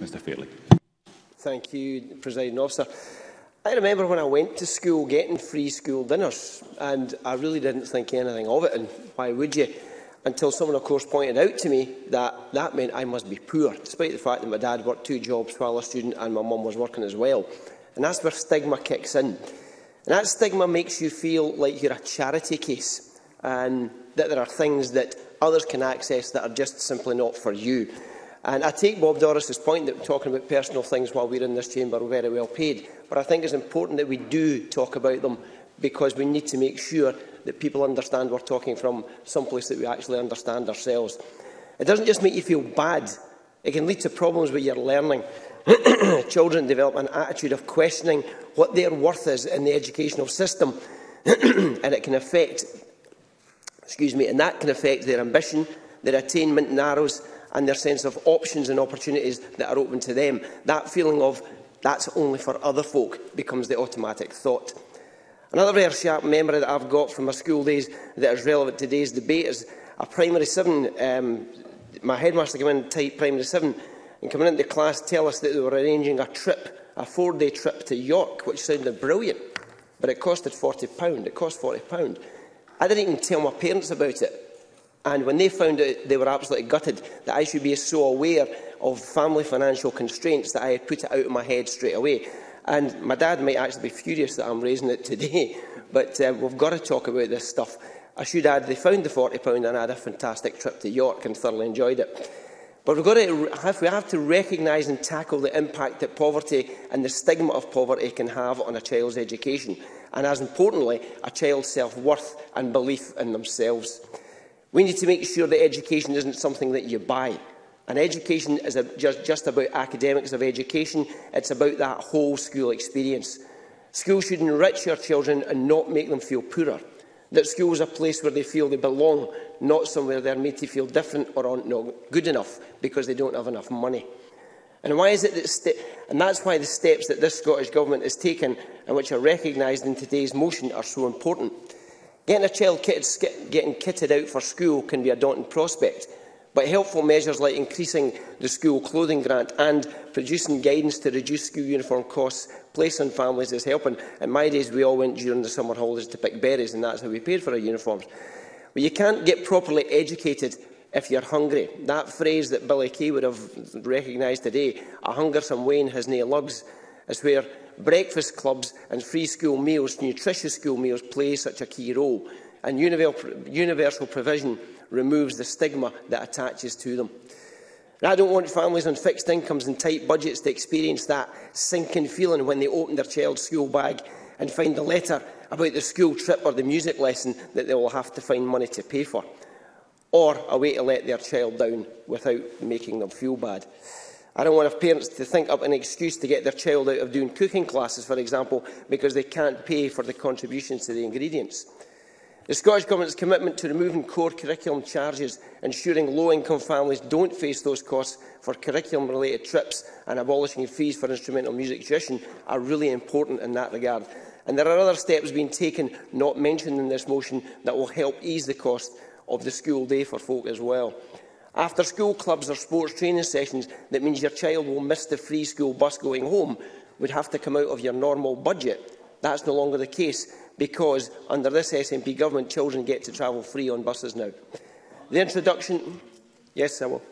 Mr Fairlie. Thank you, Presiding Officer. I remember when I went to school getting free school dinners, and I really didn't think anything of it, and why would you? Until someone, of course, pointed out to me that that meant I must be poor, despite the fact that my dad worked 2 jobs while a student and my mum was working as well. And that's where stigma kicks in. And that stigma makes you feel like you're a charity case, and that there are things that others can access that are just simply not for you. And I take Bob Doris's point that talking about personal things while we're in this chamber are very well paid, but I think it's important that we do talk about them, because we need to make sure that people understand we're talking from someplace that we actually understand ourselves. It doesn't just make you feel bad, it can lead to problems with your learning. Children develop an attitude of questioning what their worth is in the educational system, and it can affect, and that can affect their ambition, their attainment narrows, and their sense of options and opportunities that are open to them. That feeling of that's only for other folk becomes the automatic thought. Another very sharp memory that I've got from my school days that is relevant to today's debate is a primary 7. My headmaster came in and typed primary 7, and coming into class tell us that they were arranging a trip, a 4-day trip to York, which sounded brilliant, but it costed £40. It cost £40. I didn't even tell my parents about it. And when they found out, they were absolutely gutted that I should be so aware of family financial constraints that I had put it out of my head straight away. And my dad might actually be furious that I'm raising it today, but we've got to talk about this stuff. I should add, they found the £40 and I had a fantastic trip to York and thoroughly enjoyed it. But we have to recognise and tackle the impact that poverty and the stigma of poverty can have on a child's education, and as importantly, a child's self-worth and belief in themselves. We need to make sure that education isn't something that you buy. And education isn't just about academics of education, it's about that whole school experience. School should enrich your children and not make them feel poorer. That school is a place where they feel they belong, not somewhere they're made to feel different or not good enough because they don't have enough money. And why is it that that's why the steps that this Scottish Government has taken, and which are recognised in today's motion, are so important. Getting a child getting kitted out for school can be a daunting prospect, but helpful measures like increasing the school clothing grant and producing guidance to reduce school uniform costs placed on families is helping. In my days, we all went during the summer holidays to pick berries, and that's how we paid for our uniforms. But you can't get properly educated if you're hungry. That phrase that Billy Kay would have recognised today, a hungersome Wayne has nae lugs, is where breakfast clubs and free school meals, nutritious school meals, play such a key role, and universal provision removes the stigma that attaches to them. And I don't want families on fixed incomes and tight budgets to experience that sinking feeling when they open their child's school bag and find the letter about the school trip or the music lesson that they will have to find money to pay for, or a way to let their child down without making them feel bad. I don't want parents to think up an excuse to get their child out of doing cooking classes, for example, because they can't pay for the contributions to the ingredients. The Scottish Government's commitment to removing core curriculum charges, ensuring low-income families don't face those costs for curriculum-related trips, and abolishing fees for instrumental music tuition are really important in that regard. And there are other steps being taken, not mentioned in this motion, that will help ease the cost of the school day for folk as well. After school clubs or sports training sessions, that means your child will miss the free school bus going home, would have to come out of your normal budget. That's no longer the case, because under this SNP government, children get to travel free on buses now. The introduction... Yes, I will.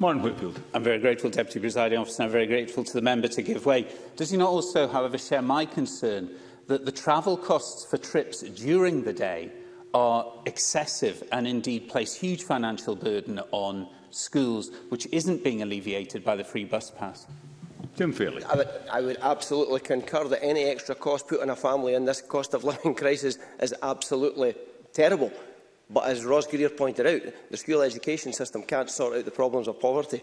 Martin Whitfield. I'm very grateful, Deputy Presiding Officer, and I'm very grateful to the member to give way. Does he not also, however, share my concern that the travel costs for trips during the day are excessive and indeed place huge financial burden on schools, which isn't being alleviated by the free bus pass? Tim Fairlie. I would absolutely concur that any extra cost put on a family in this cost of living crisis is absolutely terrible. But as Ross Greer pointed out, the school education system can't sort out the problems of poverty.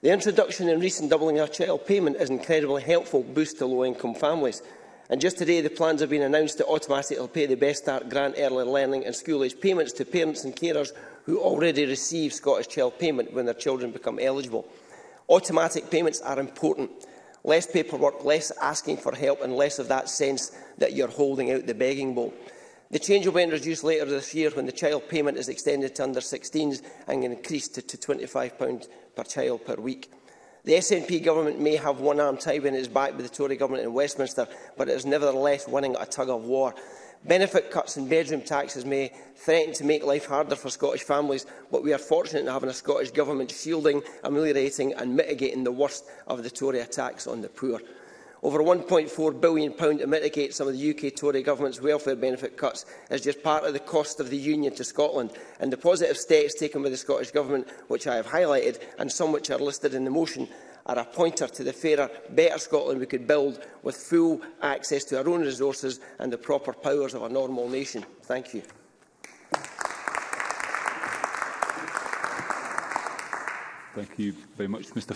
The introduction and recent doubling of child payment is an incredibly helpful boost to low-income families. And just today, the plans have been announced to automatically pay the Best Start grant early learning and school-age payments to parents and carers who already receive Scottish Child Payment when their children become eligible. Automatic payments are important. Less paperwork, less asking for help, and less of that sense that you're holding out the begging bowl. The change will be introduced later this year when the child payment is extended to under 16s and increased to £25 per child per week. The SNP government may have one arm tied when it is backed by the Tory government in Westminster, but it is nevertheless winning a tug-of-war. Benefit cuts and bedroom taxes may threaten to make life harder for Scottish families, but we are fortunate in having a Scottish government shielding, ameliorating and mitigating the worst of the Tory attacks on the poor. Over £1.4 billion to mitigate some of the UK Tory government's welfare benefit cuts is just part of the cost of the Union to Scotland, and the positive steps taken by the Scottish Government, which I have highlighted, and some which are listed in the motion, are a pointer to the fairer, better Scotland we could build with full access to our own resources and the proper powers of a normal nation. Thank you. Thank you very much, Mr.